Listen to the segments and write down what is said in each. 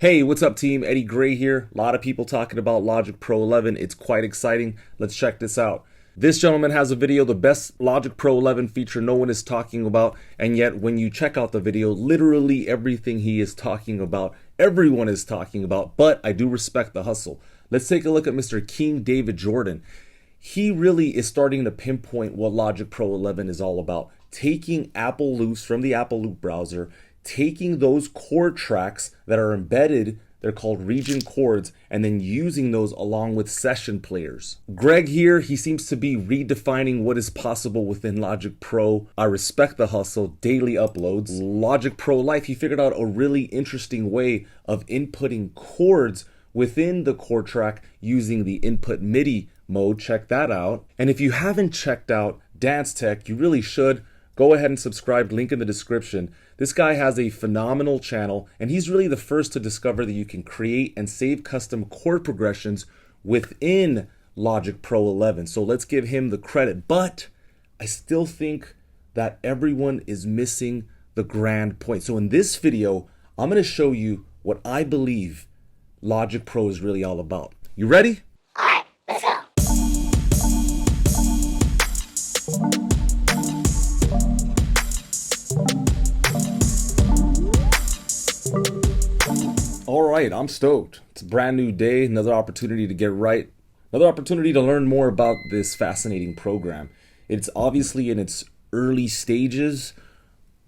Hey, what's up team? Eddie Gray here. A lot of people talking about Logic Pro 11. It's quite exciting. Let's check this out. This gentleman has a video, the best Logic Pro 11 feature no one is talking about, and yet when you check out the video, literally everything he is talking about, everyone is talking about, but I do respect the hustle. Let's take a look at Mr. King David Jordan. He really is starting to pinpoint what Logic Pro 11 is all about. Taking Apple loops from the Apple Loop browser, taking those chord tracks that are embedded, they're called region chords, and then using those along with session players. Greg here, he seems to be redefining what is possible within Logic Pro. I respect the hustle, daily uploads. Logic Pro Life, he figured out a really interesting way of inputting chords within the chord track using the input MIDI mode. Check that out. And if you haven't checked out Dance Tech, you really should. Go ahead and subscribe, link in the description. This guy has a phenomenal channel, and he's really the first to discover that you can create and save custom chord progressions within Logic Pro 11. So let's give him the credit. But I still think that everyone is missing the grand point. So in this video, I'm going to show you what I believe Logic Pro is really all about. You ready? All right, let's go. All right, I'm stoked. It's a brand new day, another opportunity to get right, another opportunity to learn more about this fascinating program. It's obviously in its early stages.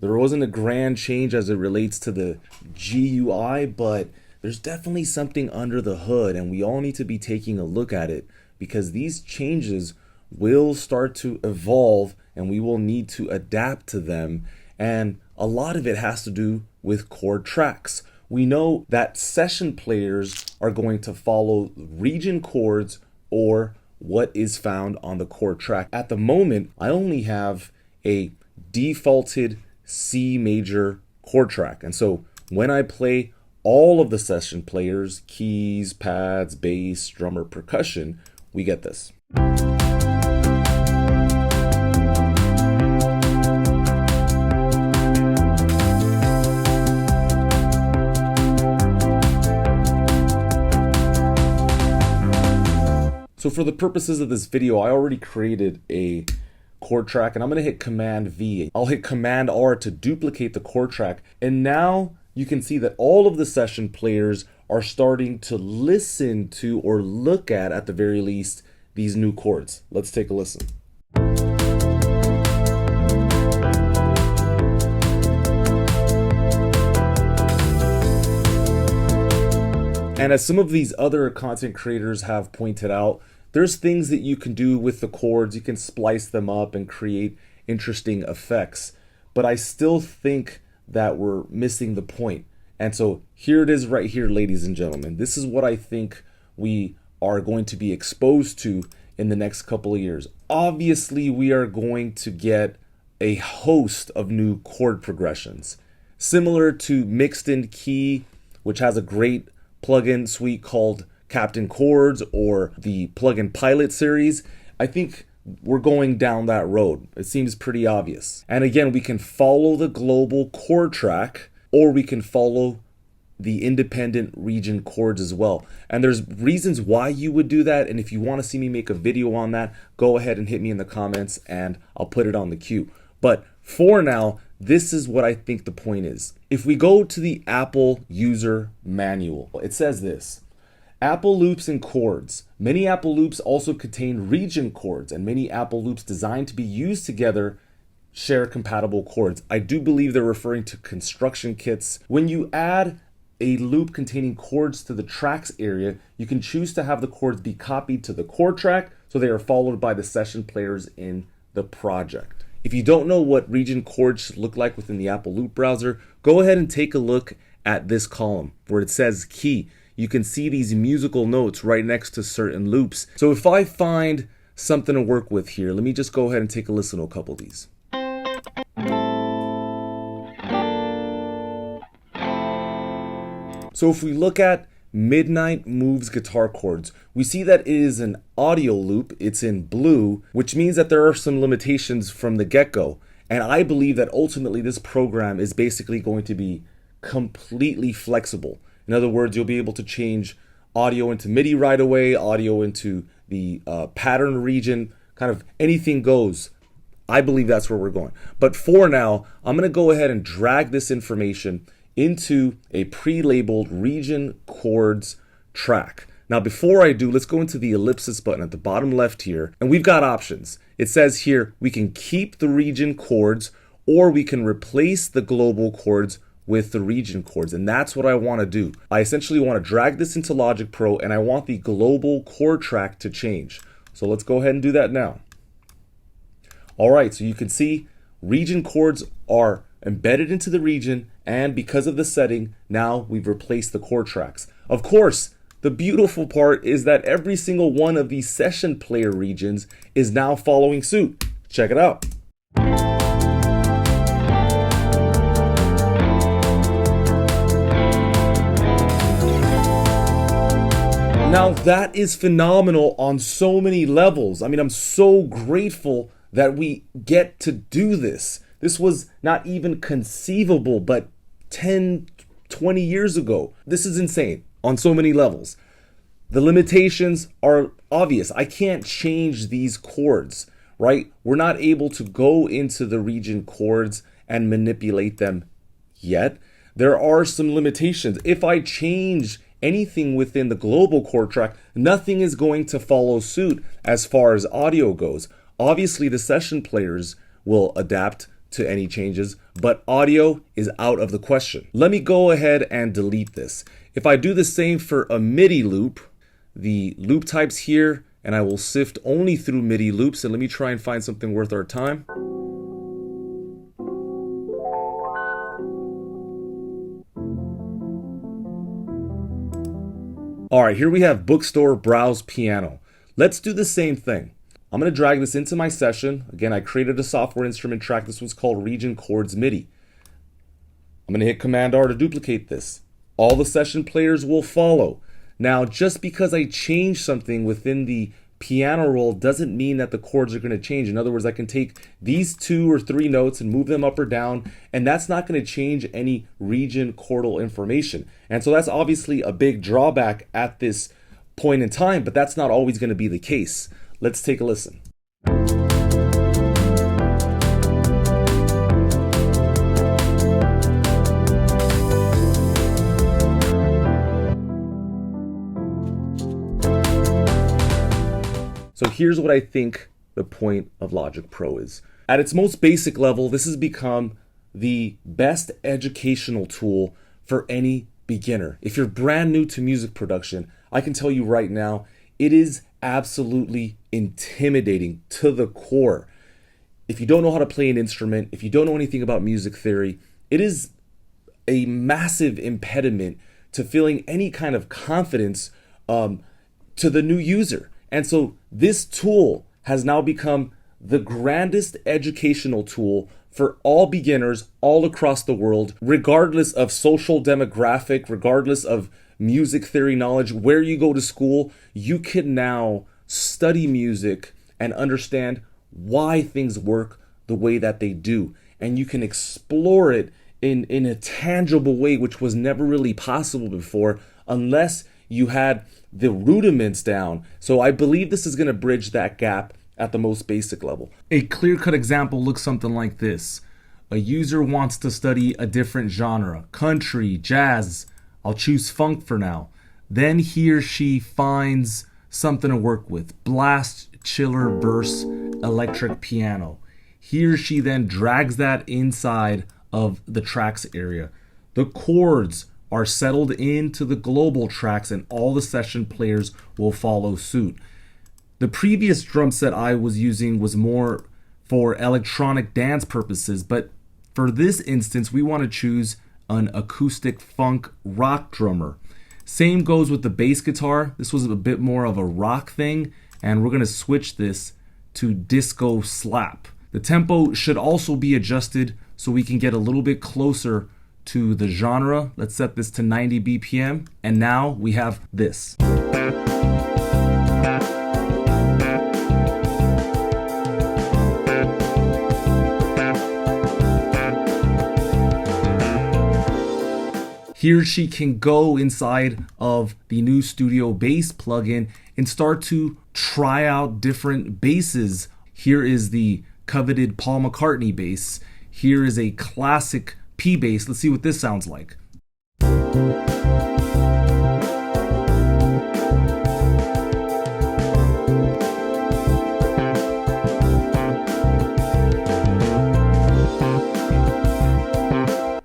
There wasn't a grand change as it relates to the GUI, but there's definitely something under the hood, and we all need to be taking a look at it because these changes will start to evolve and we will need to adapt to them. And a lot of it has to do with chord tracks. We know that session players are going to follow region chords or what is found on the chord track. At the moment, I only have a defaulted C major chord track. And so when I play all of the session players, keys, pads, bass, drummer, percussion, we get this. So for the purposes of this video, I already created a chord track and I'm going to hit Command V. I'll hit Command R to duplicate the chord track. And now you can see that all of the session players are starting to listen to or look at the very least, these new chords. Let's take a listen. And as some of these other content creators have pointed out, there's things that you can do with the chords. You can splice them up and create interesting effects. But I still think that we're missing the point. And so here it is right here, ladies and gentlemen. This is what I think we are going to be exposed to in the next couple of years. Obviously, we are going to get a host of new chord progressions. Similar to Mixed in Key, which has a great plugin suite called Captain Chords or the plugin Pilot series. I think we're going down that road. It seems pretty obvious. And again, we can follow the global chord track or we can follow the independent region chords as well. And there's reasons why you would do that. And if you want to see me make a video on that, go ahead and hit me in the comments and I'll put it on the queue. But for now, this is what I think the point is. If we go to the Apple user manual, it says this: Apple loops and chords. Many Apple loops also contain region chords, and many Apple loops designed to be used together share compatible chords. I do believe they're referring to construction kits. When you add a loop containing chords to the tracks area, you can choose to have the chords be copied to the chord track so they are followed by the session players in the project. If you don't know what region chords should look like within the Apple Loop browser, go ahead and take a look at this column where it says key. You can see these musical notes right next to certain loops. So if I find something to work with here, let me just go ahead and take a listen to a couple of these. So if we look at Midnight Moves guitar chords, we see that it is an audio loop. It's in blue, which means that there are some limitations from the get-go. And I believe that ultimately this program is basically going to be completely flexible. In other words, you'll be able to change audio into MIDI right away, audio into the pattern region, kind of anything goes. I believe that's where we're going. But for now, I'm going to go ahead and drag this information into a pre-labeled region chords track. Now, before I do, let's go into the ellipsis button at the bottom left here, and we've got options. It says here we can keep the region chords, or we can replace the global chords with the region chords, and that's what I want to do. I essentially want to drag this into Logic Pro, and I want the global chord track to change. So let's go ahead and do that now. All right, so you can see region chords are embedded into the region, and because of the setting, now we've replaced the chord tracks. Of course, the beautiful part is that every single one of these session player regions is now following suit. Check it out. Now that is phenomenal on so many levels. I mean, I'm so grateful that we get to do this. This was not even conceivable, but 10, 20 years ago. This is insane on so many levels. The limitations are obvious. I can't change these chords, right? We're not able to go into the region chords and manipulate them yet. There are some limitations. If I change anything within the global chord track, nothing is going to follow suit as far as audio goes. Obviously, the session players will adapt to any changes, but audio is out of the question. Let me go ahead and delete this. If I do the same for a MIDI loop, the loop types here, and I will sift only through MIDI loops, and let me try and find something worth our time. All right, here we have Bookstore Browse Piano. Let's do the same thing. I'm going to drag this into my session. Again, I created a software instrument track. This was called Region Chords MIDI. I'm going to hit Command R to duplicate this. All the session players will follow. Now, just because I change something within the piano roll doesn't mean that the chords are going to change. In other words, I can take these 2 or 3 notes and move them up or down, and that's not going to change any region chordal information. And so that's obviously a big drawback at this point in time, but that's not always going to be the case. Let's take a listen. So here's what I think the point of Logic Pro is. At its most basic level, this has become the best educational tool for any beginner. If you're brand new to music production, I can tell you right now, it is absolutely intimidating to the core. If you don't know how to play an instrument, if you don't know anything about music theory, it is a massive impediment to feeling any kind of confidence to the new user. And so this tool has now become the grandest educational tool for all beginners all across the world, regardless of social demographic, regardless of music theory knowledge, where you go to school. You can now study music and understand why things work the way that they do. And you can explore it in a tangible way, which was never really possible before, unless you had the rudiments down. So I believe this is going to bridge that gap at the most basic level. A clear-cut example looks something like this. A user wants to study a different genre, country, jazz. I'll choose funk for now. Then he or she finds something to work with. Blast, chiller, verse, electric piano. He or she then drags that inside of the tracks area. The chords are settled into the global tracks, and all the session players will follow suit. The previous drum set I was using was more for electronic dance purposes, but for this instance, we want to choose an acoustic funk rock drummer. Same goes with the bass guitar. This was a bit more of a rock thing, and we're going to switch this to disco slap. The tempo should also be adjusted so we can get a little bit closer to the genre. Let's set this to 90 BPM, and now we have this. He or she can go inside of the new Studio Bass plugin and start to try out different basses. Here is the coveted Paul McCartney bass. Here is a classic P bass. Let's see what this sounds like.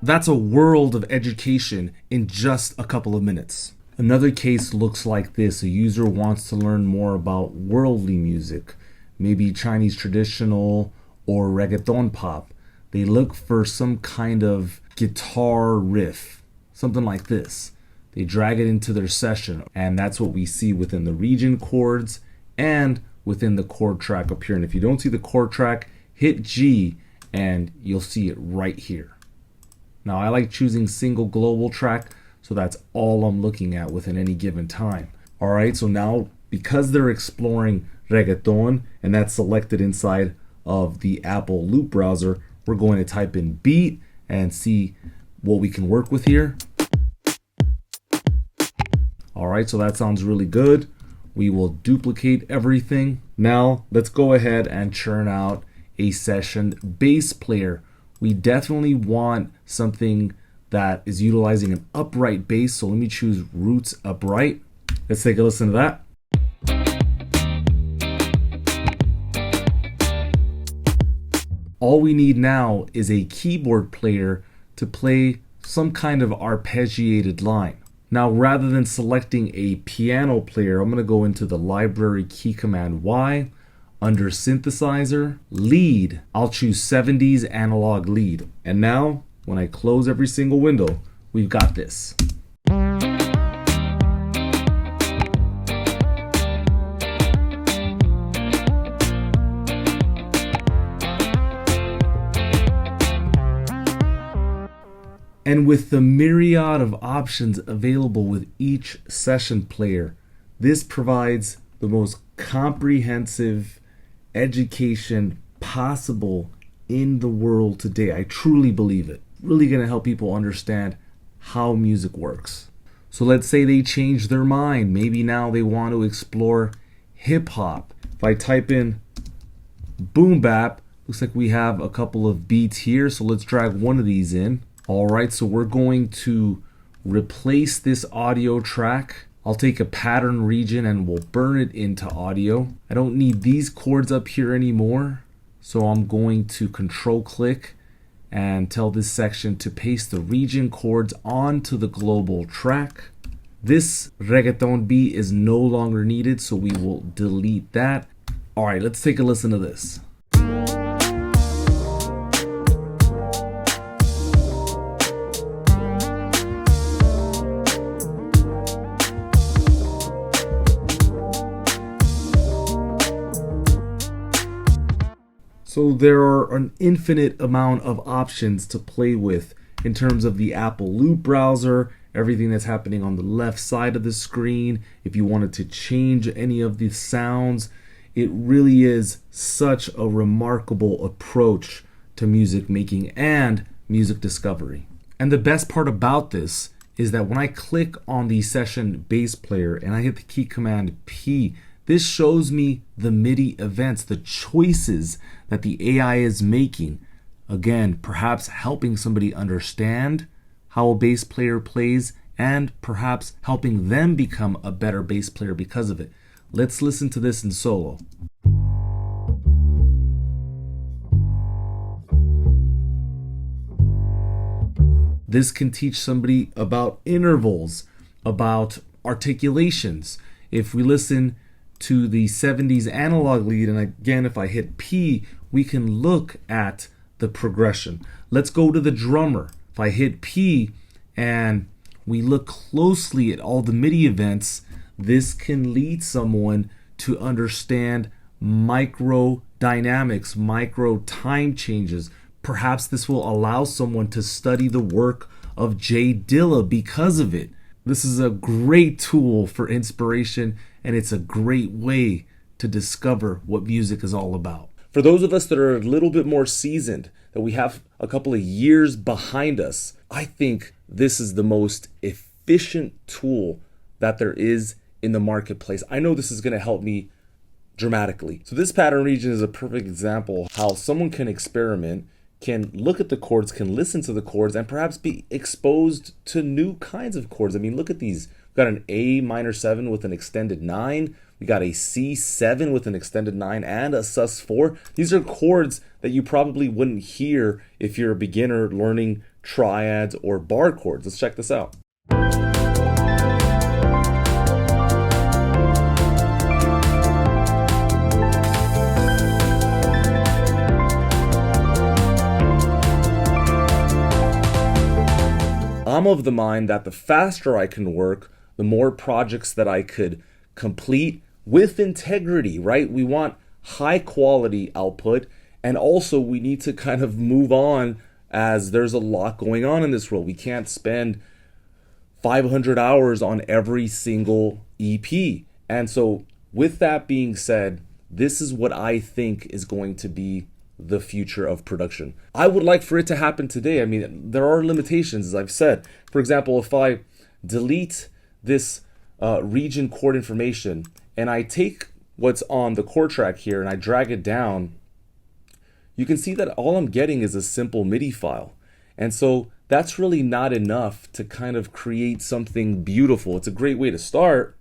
That's a world of education in just a couple of minutes. Another case looks like this. A user wants to learn more about worldly music, maybe Chinese traditional or reggaeton pop. They look for some kind of guitar riff, something like this. They drag it into their session, and that's what we see within the region chords and within the chord track up here. And if you don't see the chord track, hit G and you'll see it right here. Now, I like choosing single global track, so that's all I'm looking at within any given time. All right, so now because they're exploring reggaeton and that's selected inside of the Apple Loop browser, we're going to type in beat and see what we can work with here. All right, so that sounds really good. We will duplicate everything. Now, let's go ahead and churn out a session bass player. We definitely want something that is utilizing an upright bass. So let me choose roots upright. Let's take a listen to that. All we need now is a keyboard player to play some kind of arpeggiated line. Now, rather than selecting a piano player, I'm going to go into the library key command Y. Under synthesizer, lead, I'll choose 70s analog lead. And now, when I close every single window, we've got this. And with the myriad of options available with each session player, this provides the most comprehensive education possible in the world today. I truly believe it. Really going to help people understand how music works. So let's say they change their mind. Maybe now they want to explore hip hop. If I type in boom bap, looks like we have a couple of beats here. So let's drag one of these in. All right, so we're going to replace this audio track. I'll take a pattern region and we'll burn it into audio. I don't need these chords up here anymore. So I'm going to control click and tell this section to paste the region chords onto the global track. This reggaeton beat is no longer needed, so we will delete that. All right, let's take a listen to this. So there are an infinite amount of options to play with in terms of the Apple Loop browser, everything that's happening on the left side of the screen. If you wanted to change any of the sounds, it really is such a remarkable approach to music making and music discovery. And the best part about this is that when I click on the session bass player and I hit the key command P, this shows me the MIDI events, the choices that the AI is making. Again, perhaps helping somebody understand how a bass player plays and perhaps helping them become a better bass player because of it. Let's listen to this in solo. This can teach somebody about intervals, about articulations. If we listen to the 70s analog lead, and again, if I hit P, we can look at the progression. Let's go to the drummer. If I hit P and we look closely at all the MIDI events, this can lead someone to understand micro dynamics, micro time changes. Perhaps this will allow someone to study the work of Jay Dilla because of it. This is a great tool for inspiration, and it's a great way to discover what music is all about. For those of us that are a little bit more seasoned, that we have a couple of years behind us, I think this is the most efficient tool that there is in the marketplace. I know this is going to help me dramatically. So this pattern region is a perfect example how someone can experiment, can look at the chords, can listen to the chords, and perhaps be exposed to new kinds of chords. I mean, look at these. We've got an A minor 7 with an extended 9. We got a C7 with an extended 9 and a sus4. These are chords that you probably wouldn't hear if you're a beginner learning triads or bar chords. Let's check this out. I'm of the mind that the faster I can work, the more projects that I could complete with integrity, right? We want high quality output, and also we need to kind of move on as there's a lot going on in this world. We can't spend 500 hours on every single EP. And so with that being said, this is what I think is going to be the future of production. I would like for it to happen today. I mean, there are limitations, as I've said. For example, if I delete this region chord information and I take what's on the chord track here and I drag it down, you can see that all I'm getting is a simple MIDI file. And so that's really not enough to kind of create something beautiful. It's a great way to start,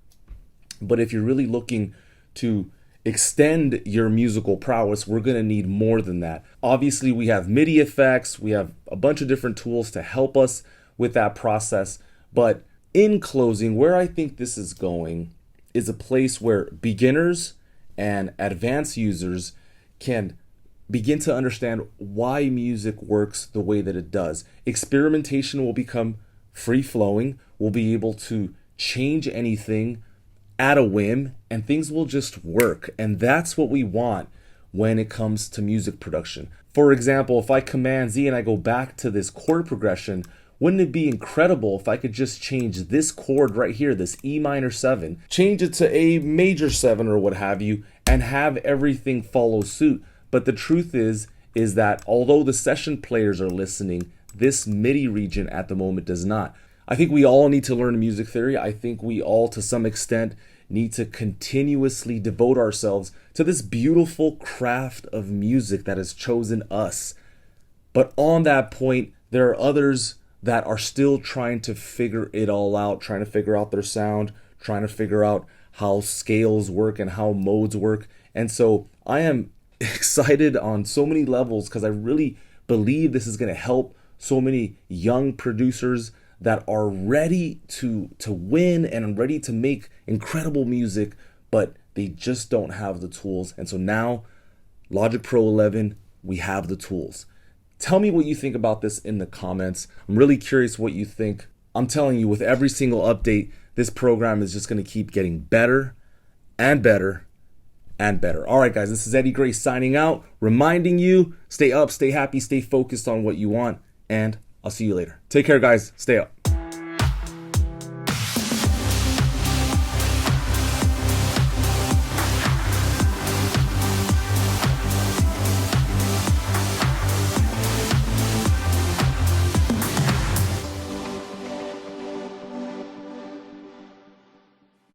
but if you're really looking to extend your musical prowess, we're going to need more than that. Obviously, we have MIDI effects, we have a bunch of different tools to help us with that process. But in closing, where I think this is going is a place where beginners and advanced users can begin to understand why music works the way that it does. Experimentation will become free-flowing. We'll be able to change anything at a whim, and things will just work. And that's what we want when it comes to music production. For example, if I Command Z and I go back to this chord progression, wouldn't it be incredible if I could just change this chord right here, this E minor 7, change it to a major 7 or what have you, and have everything follow suit? But the truth is that although the session players are listening, this MIDI region at the moment does not. I think we all need to learn music theory. I think we all, to some extent, need to continuously devote ourselves to this beautiful craft of music that has chosen us. But on that point, there are others that are still trying to figure it all out, trying to figure out their sound, trying to figure out how scales work and how modes work. And so I am excited on so many levels because I really believe this is going to help so many young producers that are ready to win and ready to make incredible music, but they just don't have the tools. And so now, Logic Pro 11, we have the tools. Tell me what you think about this in the comments. I'm really curious what you think. I'm telling you, with every single update, this program is just going to keep getting better and better and better. All right, guys, this is Eddie Gray signing out, reminding you, stay up, stay happy, stay focused on what you want, and I'll see you later. Take care, guys. Stay up.